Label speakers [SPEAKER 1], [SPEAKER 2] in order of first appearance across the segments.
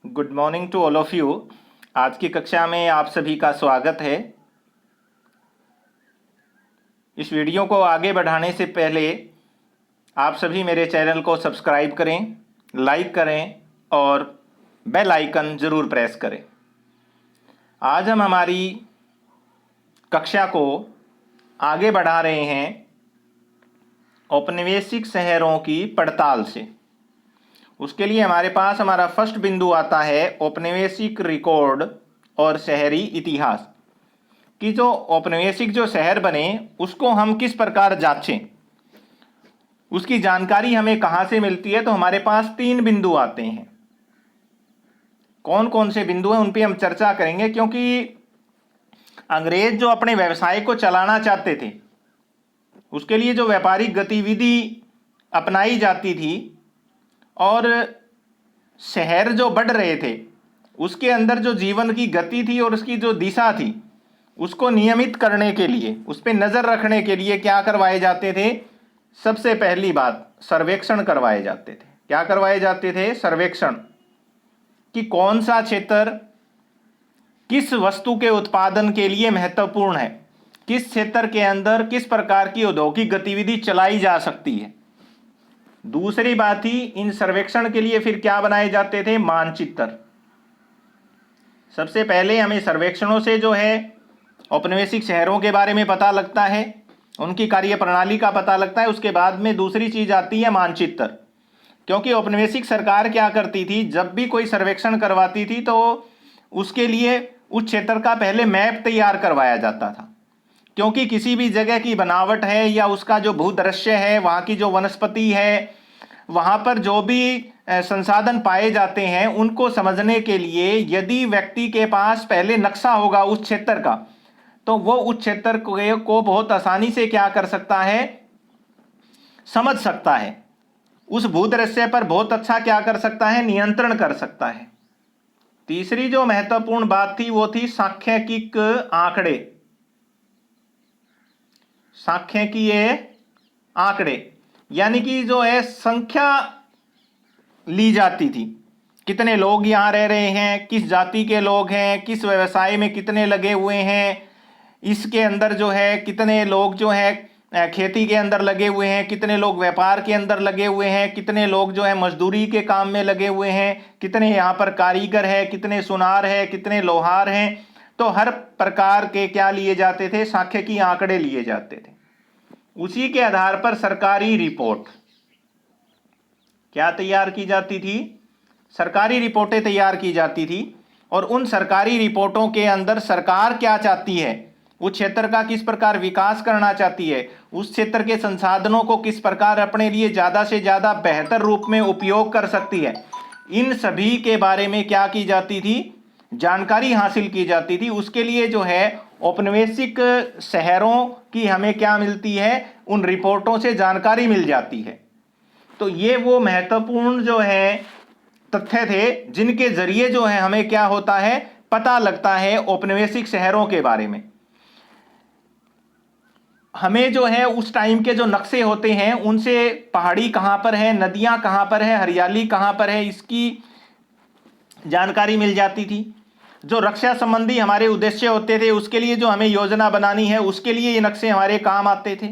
[SPEAKER 1] Good morning to all of you. आज की कक्षा में आप सभी का स्वागत है। इस वीडियो को आगे बढ़ाने से पहले आप सभी मेरे चैनल को सब्सक्राइब करें, लाइक करें और बेल आइकन ज़रूर प्रेस करें। आज हम हमारी कक्षा को आगे बढ़ा रहे हैं औपनिवेशिक शहरों की पड़ताल से। उसके लिए हमारे पास हमारा फर्स्ट बिंदु आता है औपनिवेशिक रिकॉर्ड और शहरी इतिहास कि जो औपनिवेशिक जो शहर बने उसको हम किस प्रकार जांचें, उसकी जानकारी हमें कहाँ से मिलती है। तो हमारे पास 3 बिंदु आते हैं। कौन कौन से बिंदु हैं उन पे हम चर्चा करेंगे, क्योंकि अंग्रेज जो अपने व्यवसाय को चलाना चाहते थे उसके लिए जो व्यापारिक गतिविधि अपनाई जाती थी और शहर जो बढ़ रहे थे उसके अंदर जो जीवन की गति थी और उसकी जो दिशा थी उसको नियमित करने के लिए, उस पर नज़र रखने के लिए क्या करवाए जाते थे? सबसे पहली बात सर्वेक्षण करवाए जाते थे। क्या करवाए जाते थे? सर्वेक्षण, कि कौन सा क्षेत्र किस वस्तु के उत्पादन के लिए महत्वपूर्ण है, किस क्षेत्र के अंदर किस प्रकार की औद्योगिक गतिविधि चलाई जा सकती है। दूसरी बात ही, इन सर्वेक्षण के लिए फिर क्या बनाए जाते थे? मानचित्र। सबसे पहले हमें सर्वेक्षणों से जो है औपनिवेशिक शहरों के बारे में पता लगता है, उनकी कार्य प्रणाली का पता लगता है। उसके बाद में दूसरी चीज आती है मानचित्र, क्योंकि औपनिवेशिक सरकार क्या करती थी, जब भी कोई सर्वेक्षण करवाती थी तो उसके लिए उस क्षेत्र का पहले मैप तैयार करवाया जाता था, क्योंकि किसी भी जगह की बनावट है या उसका जो भूदृश्य है, वहाँ की जो वनस्पति है, वहाँ पर जो भी संसाधन पाए जाते हैं उनको समझने के लिए यदि व्यक्ति के पास पहले नक्शा होगा उस क्षेत्र का, तो वो उस क्षेत्र को बहुत आसानी से क्या कर सकता है? समझ सकता है। उस भूदृश्य पर बहुत अच्छा क्या कर सकता है? नियंत्रण कर सकता है। तीसरी जो महत्वपूर्ण बात थी वो थी सांख्यिकीय आंकड़े। सांख्यिकीय आंकड़े यानी कि जो है संख्या ली जाती थी, कितने लोग यहाँ रह रहे हैं, किस जाति के लोग हैं, किस व्यवसाय में कितने लगे हुए हैं, इसके अंदर जो है कितने लोग जो है खेती के अंदर लगे हुए हैं, कितने लोग व्यापार के अंदर लगे हुए हैं, कितने लोग जो है मजदूरी के काम में लगे हुए हैं, कितने यहाँ पर कारीगर है, कितने सुनार है, कितने लोहार हैं। तो हर प्रकार के क्या लिए जाते थे? सांख्यिकीय आंकड़े लिए जाते थे। उसी के आधार पर सरकारी रिपोर्ट क्या तैयार की जाती थी? सरकारी रिपोर्टें तैयार की जाती थी। और उन सरकारी रिपोर्टों के अंदर सरकार क्या चाहती है, उस क्षेत्र का किस प्रकार विकास करना चाहती है, उस क्षेत्र के संसाधनों को किस प्रकार अपने लिए ज़्यादा से ज़्यादा बेहतर रूप में उपयोग कर सकती है, इन सभी के बारे में क्या की जाती थी? जानकारी हासिल की जाती थी। उसके लिए जो है औपनिवेशिक शहरों की हमें क्या मिलती है? उन रिपोर्टों से जानकारी मिल जाती है। तो ये वो महत्वपूर्ण जो है तथ्य थे जिनके जरिए जो है हमें क्या होता है? पता लगता है औपनिवेशिक शहरों के बारे में। हमें जो है उस टाइम के जो नक्शे होते हैं उनसे पहाड़ी कहाँ पर है, नदियाँ कहाँ पर है, हरियाली कहाँ पर है, इसकी जानकारी मिल जाती थी। जो रक्षा संबंधी हमारे उद्देश्य होते थे उसके लिए जो हमें योजना बनानी है उसके लिए ये नक्शे हमारे काम आते थे।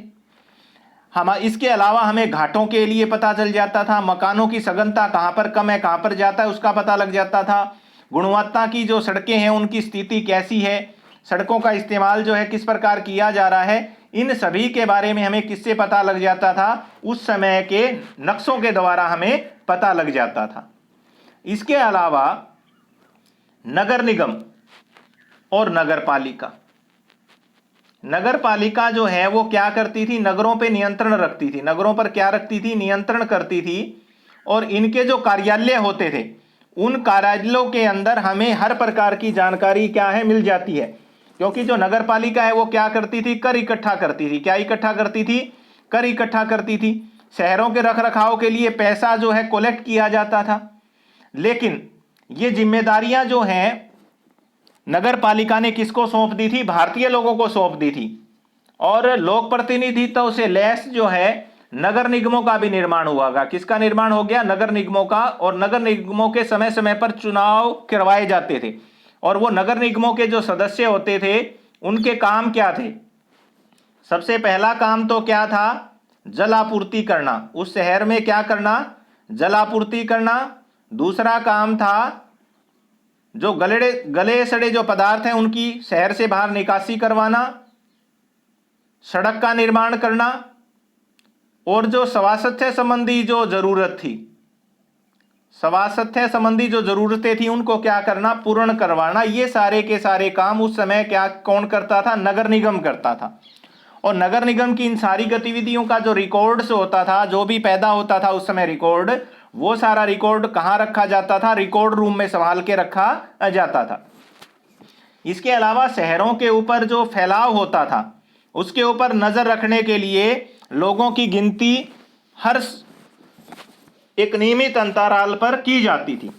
[SPEAKER 1] हम इसके अलावा हमें घाटों के लिए पता चल जाता था, मकानों की सघनता कहाँ पर कम है, कहाँ पर जाता है उसका पता लग जाता था। गुणवत्ता की जो सड़कें हैं उनकी स्थिति कैसी है, सड़कों का इस्तेमाल जो है किस प्रकार किया जा रहा है, इन सभी के बारे में हमें किससे पता लग जाता था? उस समय के नक्शों के द्वारा हमें पता लग जाता था। इसके अलावा नगर निगम और नगर पालिका, नगर पालिका जो है वो क्या करती थी? नगरों पे नियंत्रण रखती थी। नगरों पर क्या रखती थी? नियंत्रण करती थी। और इनके जो कार्यालय होते थे उन कार्यालयों के अंदर हमें हर प्रकार की जानकारी क्या है? मिल जाती है। क्योंकि जो नगर पालिका है वो क्या करती थी? कर इकट्ठा करती थी। क्या इकट्ठा करती थी? कर इकट्ठा करती थी। शहरों के रख रखाव के लिए पैसा जो है कलेक्ट किया जाता था। लेकिन ये जिम्मेदारियां जो हैं नगर पालिका ने किसको सौंप दी थी? भारतीय लोगों को सौंप दी थी। और लोक प्रतिनिधित्व से लेस जो है नगर निगमों का भी निर्माण हुआ होगा। किसका निर्माण हो गया? नगर निगमों का। और नगर निगमों के समय समय पर चुनाव करवाए जाते थे, और वो नगर निगमों के जो सदस्य होते थे उनके काम क्या थे? सबसे पहला काम तो क्या था? जल आपूर्ति करना। उस शहर में क्या करना? जल आपूर्ति करना। दूसरा काम था जो गले सड़े जो पदार्थ हैं उनकी शहर से बाहर निकासी करवाना, सड़क का निर्माण करना, और जो स्वास्थ्य संबंधी जो जरूरत थी, स्वास्थ्य संबंधी जो जरूरतें थी उनको क्या करना? पूर्ण करवाना। ये सारे के सारे काम उस समय क्या कौन करता था? नगर निगम करता था। और नगर निगम की इन सारी गतिविधियों का जो रिकॉर्ड्स होता था, जो भी पैदा होता था उस समय रिकॉर्ड, वो सारा रिकॉर्ड कहाँ रखा जाता था? रिकॉर्ड रूम में संभाल के रखा जाता था। इसके अलावा शहरों के ऊपर जो फैलाव होता था उसके ऊपर नजर रखने के लिए लोगों की गिनती हर एक नियमित अंतराल पर की जाती थी।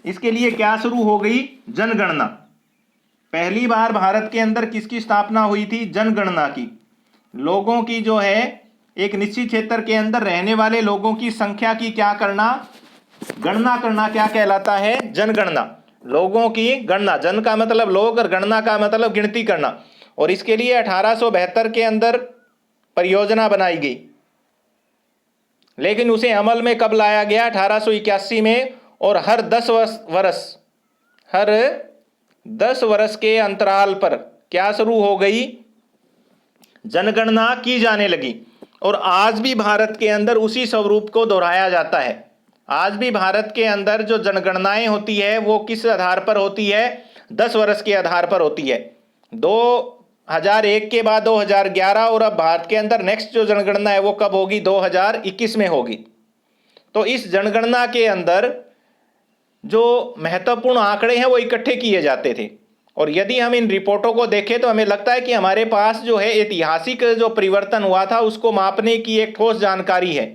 [SPEAKER 1] इसके लिए क्या शुरू हो गई? जनगणना। पहली बार भारत के अंदर किसकी स्थापना हुई थी? जनगणना की। लोगों की जो है एक निश्चित क्षेत्र के अंदर रहने वाले लोगों की संख्या की क्या करना? गणना करना। क्या कहलाता है? जनगणना। लोगों की गणना। जन का मतलब लोग और गणना का मतलब गिनती करना। और इसके लिए 1872 के अंदर परियोजना बनाई गई, लेकिन उसे अमल में कब लाया गया? 1881 में। और हर 10 वर्ष के अंतराल पर क्या शुरू हो गई? जनगणना की जाने लगी। और आज भी भारत के अंदर उसी स्वरूप को दोहराया जाता है। आज भी भारत के अंदर जो जनगणनाएं होती है वो किस आधार पर होती है? 10 वर्ष के आधार पर होती है। 2001 के बाद 2011, और अब भारत के अंदर नेक्स्ट जो जनगणना है वो कब होगी? 2021 में होगी। तो इस जनगणना के अंदर जो महत्वपूर्ण आंकड़े हैं वो इकट्ठे किए जाते थे। और यदि हम इन रिपोर्टों को देखें तो हमें लगता है कि हमारे पास जो है ऐतिहासिक जो परिवर्तन हुआ था उसको मापने की एक ठोस जानकारी है,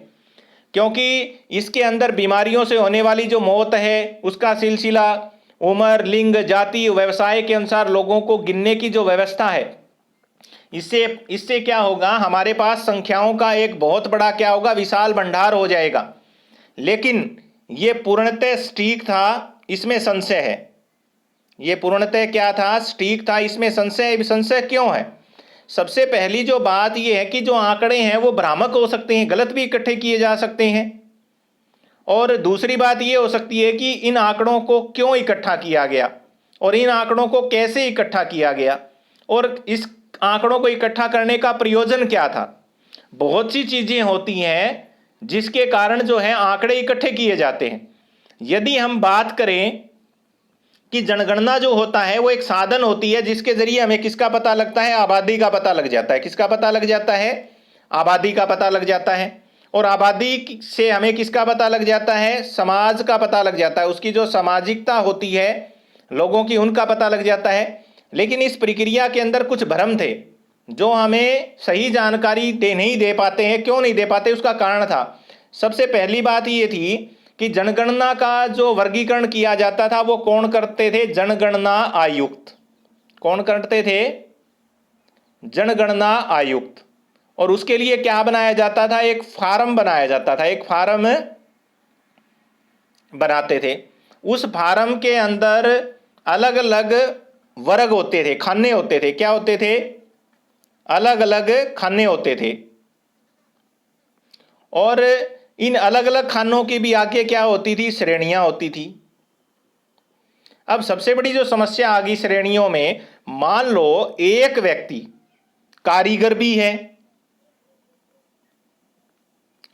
[SPEAKER 1] क्योंकि इसके अंदर बीमारियों से होने वाली जो मौत है उसका सिलसिला, उम्र, लिंग, जाति, व्यवसाय के अनुसार लोगों को गिनने की जो व्यवस्था है, इससे इससे क्या होगा? हमारे पास संख्याओं का एक बहुत बड़ा क्या होगा? विशाल भंडार हो जाएगा। लेकिन ये पूर्णतः सटीक था, इसमें संशय है। ये पूर्णतः क्या था? सटीक था, इसमें संशय। संशय क्यों है? सबसे पहली जो बात यह है कि जो आंकड़े हैं वो भ्रामक हो सकते हैं, गलत भी इकट्ठे किए जा सकते हैं। और दूसरी बात यह हो सकती है कि इन आंकड़ों को क्यों इकट्ठा किया गया और इन आंकड़ों को कैसे इकट्ठा किया गया, और इस आंकड़ों को इकट्ठा करने का प्रयोजन क्या था। बहुत सी चीजें होती हैं जिसके कारण जो है आंकड़े इकट्ठे किए जाते हैं। यदि हम बात करें कि जनगणना जो होता है वो एक साधन होती है जिसके जरिए हमें किसका पता लगता है? आबादी का पता लग जाता है। किसका पता लग जाता है? आबादी का पता लग जाता है। और आबादी से हमें किसका पता लग जाता है? समाज का पता लग जाता है। उसकी जो सामाजिकता होती है लोगों की, उनका पता लग जाता है। लेकिन इस प्रक्रिया के अंदर कुछ भ्रम थे जो हमें सही जानकारी नहीं दे पाते हैं। क्यों नहीं दे पाते? उसका कारण था। सबसे पहली बात ये थी कि जनगणना का जो वर्गीकरण किया जाता था वो कौन करते थे? जनगणना आयुक्त। कौन करते थे? जनगणना आयुक्त। और उसके लिए क्या बनाया जाता था? एक फार्म बनाया जाता था। एक फार्म बनाते थे। उस फार्म के अंदर अलग अलग वर्ग होते थे, खाने होते थे। क्या होते थे? अलग अलग खाने होते थे। और इन अलग अलग खानों की भी आगे क्या होती थी? श्रेणियां होती थी। अब सबसे बड़ी जो समस्या आ गई श्रेणियों में, मान लो एक व्यक्ति कारीगर भी है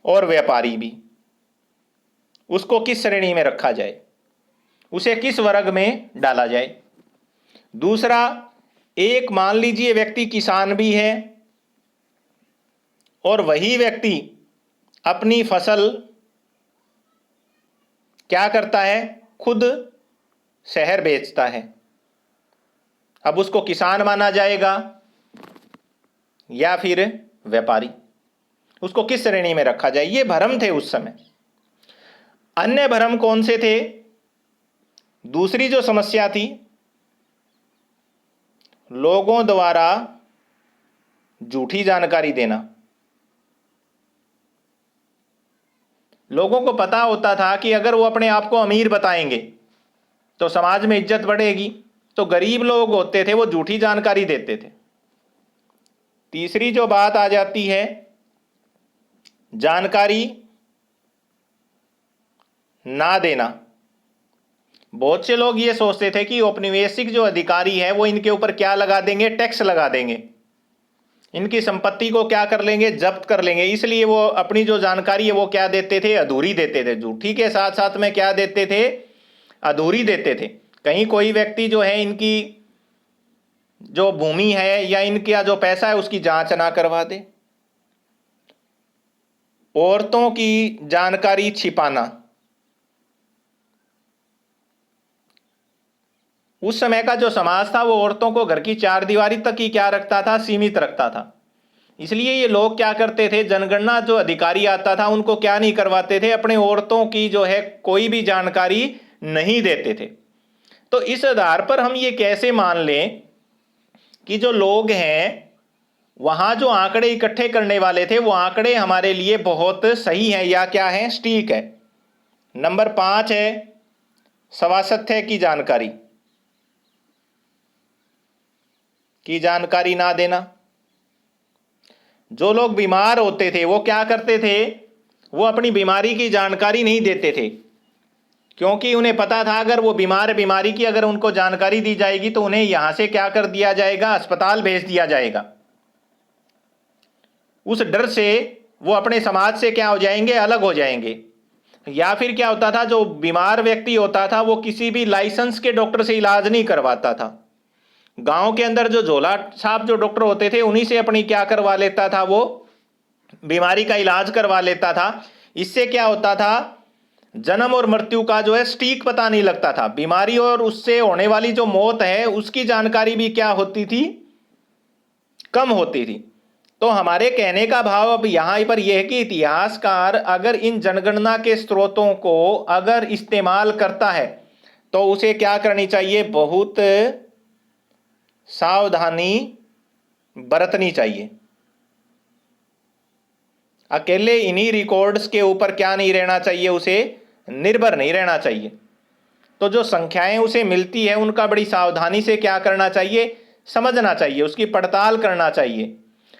[SPEAKER 1] और व्यापारी भी, उसको किस श्रेणी में रखा जाए? उसे किस वर्ग में डाला जाए? दूसरा, एक मान लीजिए व्यक्ति किसान भी है और वही व्यक्ति अपनी फसल क्या करता है? खुद शहर बेचता है। अब उसको किसान माना जाएगा या फिर व्यापारी? उसको किस श्रेणी में रखा जाए? ये भ्रम थे उस समय। अन्य भ्रम कौन से थे? दूसरी जो समस्या थी, लोगों द्वारा झूठी जानकारी देना। लोगों को पता होता था कि अगर वो अपने आप को अमीर बताएंगे तो समाज में इज्जत बढ़ेगी, तो गरीब लोग होते थे वो झूठी जानकारी देते थे। तीसरी जो बात आ जाती है, जानकारी ना देना। बहुत से लोग ये सोचते थे कि औपनिवेशिक जो अधिकारी है वो इनके ऊपर क्या लगा देंगे, टैक्स लगा देंगे, इनकी संपत्ति को क्या कर लेंगे, जब्त कर लेंगे। इसलिए वो अपनी जो जानकारी है वो क्या देते थे, अधूरी देते थे। झूठी के साथ साथ में क्या देते थे, अधूरी देते थे। कहीं कोई व्यक्ति जो है इनकी जो भूमि है या इनका जो पैसा है उसकी जांच ना करवा दे। औरतों की जानकारी छिपाना, उस समय का जो समाज था वो औरतों को घर की चार दीवारी तक ही क्या रखता था, सीमित रखता था। इसलिए ये लोग क्या करते थे, जनगणना जो अधिकारी आता था उनको क्या नहीं करवाते थे, अपने औरतों की जो है कोई भी जानकारी नहीं देते थे। तो इस आधार पर हम ये कैसे मान लें कि जो लोग हैं वहां जो आंकड़े इकट्ठे करने वाले थे वो आंकड़े हमारे लिए बहुत सही है या क्या है, सटीक है। नंबर 5 है स्वास्थ्य की जानकारी ना देना। जो लोग बीमार होते थे वो क्या करते थे, वो अपनी बीमारी की जानकारी नहीं देते थे, क्योंकि उन्हें पता था अगर वो बीमारी की अगर उनको जानकारी दी जाएगी तो उन्हें यहां से क्या कर दिया जाएगा, अस्पताल भेज दिया जाएगा। उस डर से वो अपने समाज से क्या हो जाएंगे, अलग हो जाएंगे। या फिर क्या होता था, जो बीमार व्यक्ति होता था वो किसी भी लाइसेंस के डॉक्टर से इलाज नहीं करवाता था। गांव के अंदर जो झोला छाप जो डॉक्टर होते थे उन्हीं से अपनी क्या करवा लेता था, वो बीमारी का इलाज करवा लेता था। इससे क्या होता था, जन्म और मृत्यु का जो है सटीक पता नहीं लगता था। बीमारी और उससे होने वाली जो मौत है उसकी जानकारी भी क्या होती थी, कम होती थी। तो हमारे कहने का भाव अब यहां पर यह है कि इतिहासकार अगर इन जनगणना के स्रोतों को अगर इस्तेमाल करता है तो उसे क्या करनी चाहिए, बहुत सावधानी बरतनी चाहिए। अकेले इन्हीं रिकॉर्ड्स के ऊपर क्या नहीं रहना चाहिए, उसे निर्भर नहीं रहना चाहिए। तो जो संख्याएं उसे मिलती है उनका बड़ी सावधानी से क्या करना चाहिए, समझना चाहिए, उसकी पड़ताल करना चाहिए।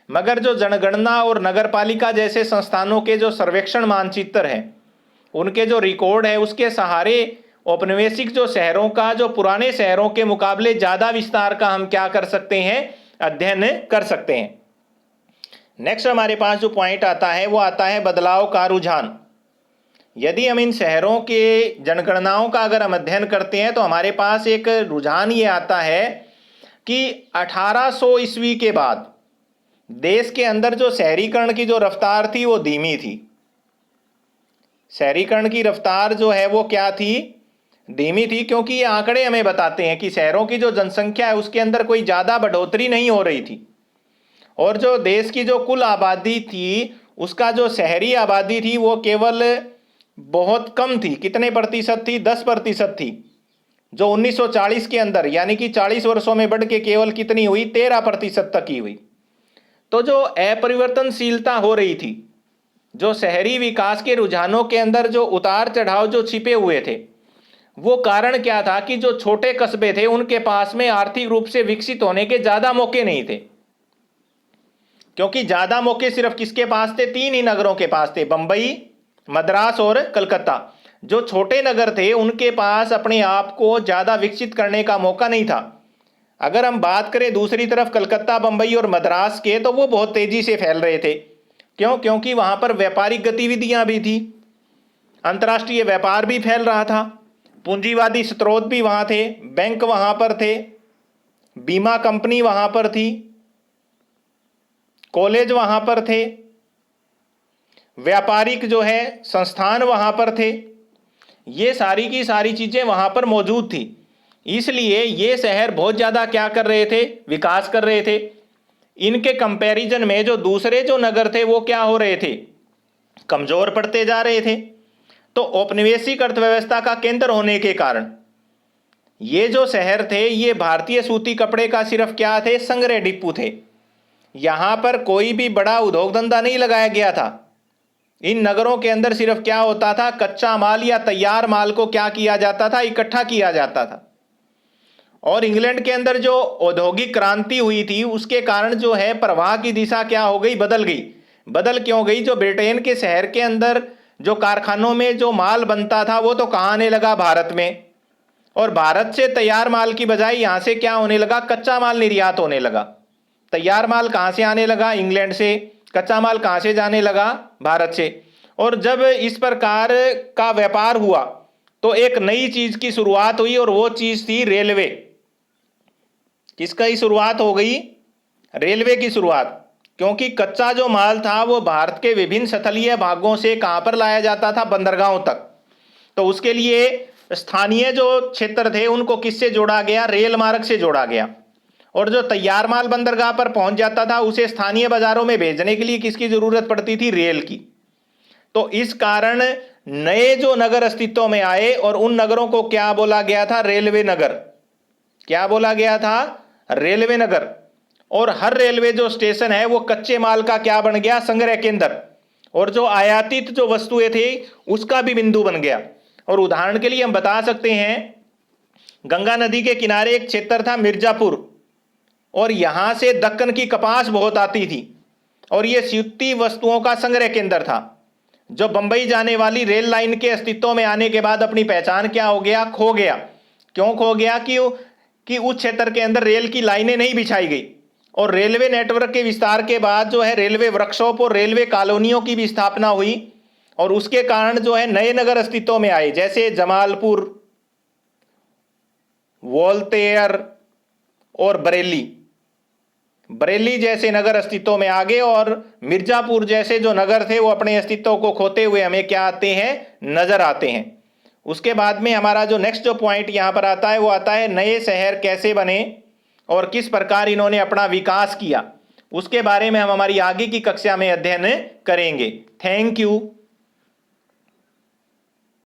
[SPEAKER 1] मगर जो जनगणना और नगरपालिका जैसे संस्थानों के जो सर्वेक्षण मानचित्र हैं उनके जो रिकॉर्ड है उसके सहारे औपनिवेशिक जो शहरों का जो पुराने शहरों के मुकाबले ज्यादा विस्तार का हम क्या कर सकते हैं, अध्ययन कर सकते हैं। नेक्स्ट हमारे पास जो पॉइंट आता है वो आता है बदलाव का रुझान। यदि हम इन शहरों के जनगणनाओं का अगर हम अध्ययन करते हैं तो हमारे पास एक रुझान ये आता है कि 1800 ईस्वी के बाद देश के अंदर जो शहरीकरण की जो रफ्तार थी वो धीमी थी। शहरीकरण की रफ्तार जो है वो क्या थी, धीमी थी, क्योंकि ये आंकड़े हमें बताते हैं कि शहरों की जो जनसंख्या है उसके अंदर कोई ज्यादा बढ़ोतरी नहीं हो रही थी, और जो देश की जो कुल आबादी थी उसका जो शहरी आबादी थी वो केवल बहुत कम थी। कितने प्रतिशत थी, 10% थी, जो 1940 के अंदर यानी कि 40 वर्षों में बढ़ के केवल कितनी हुई, 13% तक ही हुई। तो जो अपरिवर्तनशीलता हो रही थी, जो शहरी विकास के रुझानों के अंदर जो उतार चढ़ाव जो छिपे हुए थे, वो कारण क्या था कि जो छोटे कस्बे थे उनके पास में आर्थिक रूप से विकसित होने के ज्यादा मौके नहीं थे। क्योंकि ज्यादा मौके सिर्फ किसके पास थे, 3 ही नगरों के पास थे, बंबई, मद्रास और कलकत्ता। जो छोटे नगर थे उनके पास अपने आप को ज्यादा विकसित करने का मौका नहीं था। अगर हम बात करें दूसरी तरफ कलकत्ता, बंबई और मद्रास के, तो वो बहुत तेजी से फैल रहे थे। क्यों, क्योंकि वहां पर व्यापारिक गतिविधियां भी थी, अंतर्राष्ट्रीय व्यापार भी फैल रहा था, पूंजीवादी स्रोत भी वहां थे, बैंक वहां पर थे, बीमा कंपनी वहां पर थी, कॉलेज वहां पर थे, व्यापारिक जो है संस्थान वहां पर थे। ये सारी की सारी चीजें वहां पर मौजूद थी। इसलिए ये शहर बहुत ज्यादा क्या कर रहे थे, विकास कर रहे थे। इनके कंपैरिजन में जो दूसरे जो नगर थे वो क्या हो रहे थे, कमजोर पड़ते जा रहे थे। तो औपनिवेशिक अर्थव्यवस्था का केंद्र होने के कारण ये जो शहर थे ये भारतीय सूती कपड़े का सिर्फ क्या थे, संग्रह डिपो थे। यहां पर कोई भी बड़ा उद्योग धंधा नहीं लगाया गया था। इन नगरों के अंदर सिर्फ क्या होता था, कच्चा माल या तैयार माल को क्या किया जाता था, इकट्ठा किया जाता था। और इंग्लैंड के अंदर जो औद्योगिक क्रांति हुई थी उसके कारण जो है प्रवाह की दिशा क्या हो गई, बदल गई। बदल क्यों गई? जो ब्रिटेन के शहर के अंदर जो कारखानों में जो माल बनता था वो तो कहाँ आने लगा, भारत में। और भारत से तैयार माल की बजाय यहां से क्या होने लगा, कच्चा माल निर्यात होने लगा। तैयार माल कहां से आने लगा, इंग्लैंड से। कच्चा माल कहां से जाने लगा, भारत से। और जब इस प्रकार का व्यापार हुआ तो एक नई चीज की शुरुआत हुई और वो चीज थी रेलवे। किसका ही शुरुआत हो गई, रेलवे की शुरुआत। क्योंकि कच्चा जो माल था वो भारत के विभिन्न स्थलीय भागों से कहां पर लाया जाता था, बंदरगाहों तक। तो उसके लिए स्थानीय जो क्षेत्र थे उनको किससे जोड़ा गया, रेल मार्ग से जोड़ा गया। और जो तैयार माल बंदरगाह पर पहुंच जाता था उसे स्थानीय बाजारों में भेजने के लिए किसकी जरूरत पड़ती थी, रेल की। तो इस कारण नए जो नगर अस्तित्व में आए और उन नगरों को क्या बोला गया था, रेलवे नगर। क्या बोला गया था, रेलवे नगर। और हर रेलवे जो स्टेशन है वो कच्चे माल का क्या बन गया, संग्रह केंद्र। और जो आयातित जो वस्तुएं थी उसका भी बिंदु बन गया। और उदाहरण के लिए हम बता सकते हैं, गंगा नदी के किनारे एक क्षेत्र था मिर्जापुर, और यहां से दक्कन की कपास बहुत आती थी और यह सूती वस्तुओं का संग्रह केंद्र था। जो बंबई जाने वाली रेल लाइन के अस्तित्व में आने के बाद अपनी पहचान क्या हो गया, खो गया। क्यों खो गया? कि उस क्षेत्र के अंदर रेल की लाइनें नहीं बिछाई गई। और रेलवे नेटवर्क के विस्तार के बाद जो है रेलवे वर्कशॉप और रेलवे कॉलोनियों की भी स्थापना हुई। और उसके कारण जो है नए नगर अस्तित्व में आए, जैसे जमालपुर, वोल्टेयर और बरेली। बरेली जैसे नगर अस्तित्व में आ गए और मिर्जापुर जैसे जो नगर थे वो अपने अस्तित्व को खोते हुए हमें क्या आते हैं, नजर आते हैं। उसके बाद में हमारा जो नेक्स्ट जो पॉइंट यहां पर आता है वो आता है नए शहर कैसे बने और किस प्रकार इन्होंने अपना विकास किया। उसके बारे में हम हमारी आगे की कक्षा में अध्ययन करेंगे। Thank you.